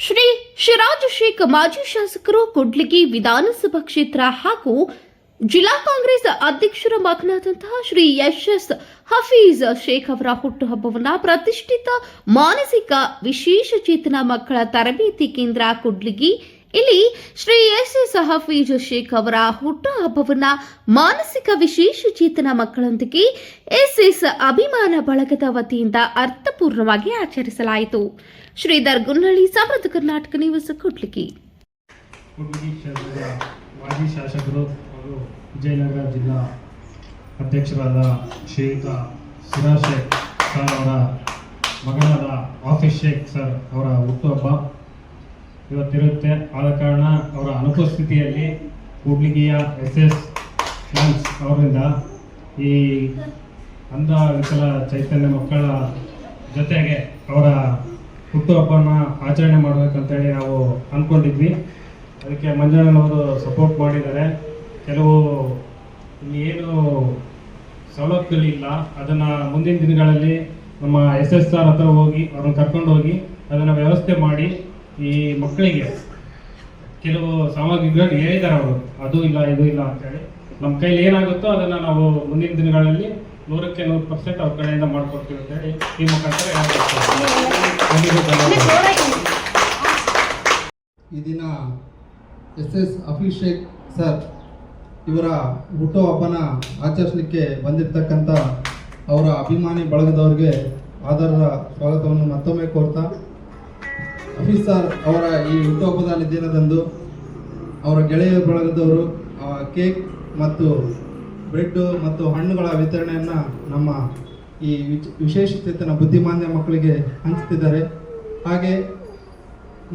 ಶ್ರೀ ಶಿರಾಜ್ ಶೇಖ್ ಮಾಜಿ ಶಾಸಕರು ಕೂಡ್ಲಿಗಿ ವಿಧಾನಸಭಾ ಕ್ಷೇತ್ರ ಹಾಗೂ ಜಿಲ್ಲಾ ಕಾಂಗ್ರೆಸ್ ಅಧ್ಯಕ್ಷರ ಮಗನಾದಂತಹ ಶ್ರೀ ಎಸ್ ಹಫೀಜ್ ಶೇಖ್ ಅವರ ಹುಟ್ಟುಹಬ್ಬವನ್ನು ಪ್ರತಿಷ್ಠಿತ ಮಾನಸಿಕ ವಿಶೇಷಚೇತನ ಮಕ್ಕಳ ತರಬೇತಿ ಕೇಂದ್ರ ಕೂಡ್ಲಿಗಿ ಇಲ್ಲಿ ಶ್ರೀ ಎಸ್ ಹಫೀಜ್ ಶೇಖ್ ಅವರ ಹುಟ್ಟುಹಬ್ಬವನ್ನು ಮಾನಸಿಕ ವಿಶೇಷಚೇತನ ಮಕ್ಕಳೊಂದಿಗೆ ಎಸ್ ಅಭಿಮಾನ ಬಳಗದ ವತಿಯಿಂದ ಅರ್ಥಪೂರ್ಣವಾಗಿ ಆಚರಿಸಲಾಯಿತು. ಶ್ರೀಧರ್ ಗುನ್ನಳ್ಳಿ, ಸಮೃದ್ಧ ಕರ್ನಾಟಕ ನ್ಯೂಸ್, ಕೂಡ್ಲಿಗಿ. ಮಾಜಿ ಶಾಸಕರು ಹಾಗೂ ವಿಜಯನಗರ ಜಿಲ್ಲಾ ಅಧ್ಯಕ್ಷರಾದ ಶ್ರೀಯುತ ಸಿರಾಜ್ ಶೇಖ್ ಸರ್ ಅವರ ಮಗನಾದ ಆಫೀಸ್ ಶೇಖ್ ಸರ್ ಅವರ ಹುಟ್ಟುಹಬ್ಬ ಇವತ್ತಿರುತ್ತೆ. ಆದ ಕಾರಣ ಅವರ ಅನುಪಸ್ಥಿತಿಯಲ್ಲಿ ಕೂಡ್ಲಿಗಿಯ ಎಸ್ ಫ್ಲಾನ್ಸ್ ಅವರಿಂದ ಈ ಅಂಧ ವಿಕಲ ಚೈತನ್ಯ ಮಕ್ಕಳ ಜೊತೆಗೆ ಅವರ ಹುಟ್ಟುಹಬ್ಬನ ಆಚರಣೆ ಮಾಡಬೇಕಂತೇಳಿ ನಾವು ಅಂದ್ಕೊಂಡಿದ್ವಿ. ಅದಕ್ಕೆ ಮಂಜಣ್ಣನವರು ಸಪೋರ್ಟ್ ಮಾಡಿದ್ದಾರೆ. ಕೆಲವು ಇಲ್ಲಿ ಏನು ಸವಲತ್ತುಗಳಿಲ್ಲ, ಅದನ್ನು ಮುಂದಿನ ದಿನಗಳಲ್ಲಿ ನಮ್ಮ SSR ಹತ್ರ ಹೋಗಿ ಅವ್ರನ್ನ ಕರ್ಕೊಂಡು ಹೋಗಿ ಅದನ್ನು ವ್ಯವಸ್ಥೆ ಮಾಡಿ ಈ ಮಕ್ಕಳಿಗೆ ಕೆಲವು ಸಾಮಗ್ರಿಗಳು ಹೇಳಿದ್ದಾರೆ ಅವರು, ಅದು ಇಲ್ಲ ಇದು ಇಲ್ಲ ಅಂತೇಳಿ. ನಮ್ಮ ಕೈಲಿ ಏನಾಗುತ್ತೋ ಅದನ್ನು ನಾವು ಮುಂದಿನ ದಿನಗಳಲ್ಲಿ 100% ಅವ್ರ ಕಡೆಯಿಂದ ಮಾಡ್ಕೊಡ್ತೀವಿ ಅಂತೇಳಿ ಈ ಮುಖಾಂತರ ಈ ದಿನ ಎಸ್ ಹಫೀಜ್ ಶೇಖ್ ಸರ್ ಇವರ ಹುಟ್ಟುಹಬ್ಬನ ಆಚರಿಸಲಿಕ್ಕೆ ಬಂದಿರತಕ್ಕಂಥ ಅವರ ಅಭಿಮಾನಿ ಬಳಗದವ್ರಿಗೆ ಆಧಾರದ ಸ್ವಾಗತವನ್ನು ಮತ್ತೊಮ್ಮೆ ಕೋರ್ತಾ, ಹಫೀಜ್ ಸರ್ ಅವರ ಈ ಹುಟ್ಟುಹಬ್ಬದ ದಿನದಂದು ಅವರ ಗೆಳೆಯ ಬಳಗದವರು ಕೇಕ್ ಮತ್ತು ಬ್ರೆಡ್ ಮತ್ತು ಹಣ್ಣುಗಳ ವಿತರಣೆಯನ್ನು ನಮ್ಮ ಈ ವಿಶೇಷಚೇತನ ಬುದ್ಧಿಮಾಂದ್ಯ ಮಕ್ಕಳಿಗೆ ಹಂಚುತ್ತಿದ್ದಾರೆ. ಹಾಗೆ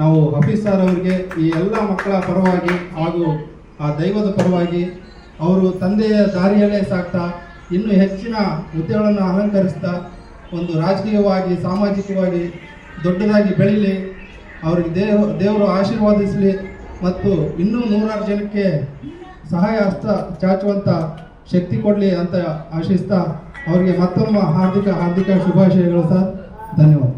ನಾವು ಹಫೀಜ್ ಸರ್ ಅವರಿಗೆ ಈ ಎಲ್ಲ ಮಕ್ಕಳ ಪರವಾಗಿ ಹಾಗೂ ಆ ದೈವದ ಪರವಾಗಿ ಅವರು ತಂದೆಯ ದಾರಿಯಲ್ಲೇ ಸಾಕ್ತಾ ಇನ್ನೂ ಹೆಚ್ಚಿನ ಹುದ್ದೆಗಳನ್ನು ಅಲಂಕರಿಸ್ತಾ ಒಂದು ರಾಜಕೀಯವಾಗಿ ಸಾಮಾಜಿಕವಾಗಿ ದೊಡ್ಡದಾಗಿ ಬೆಳೀಲಿ, ಅವರಿಗೆ ದೇವರು ಆಶೀರ್ವಾದಿಸಲಿ ಮತ್ತು ಇನ್ನೂ 100 ಜನಕ್ಕೆ ಸಹಾಯ ಹಸ್ತ ಚಾಚುವಂಥ ಶಕ್ತಿ ಕೊಡಲಿ ಅಂತ ಆಶಿಸ್ತಾ ಅವರಿಗೆ ಮತ್ತೊಮ್ಮೆ ಹಾರ್ದಿಕ ಶುಭಾಶಯಗಳು ಸರ್. ಧನ್ಯವಾದ.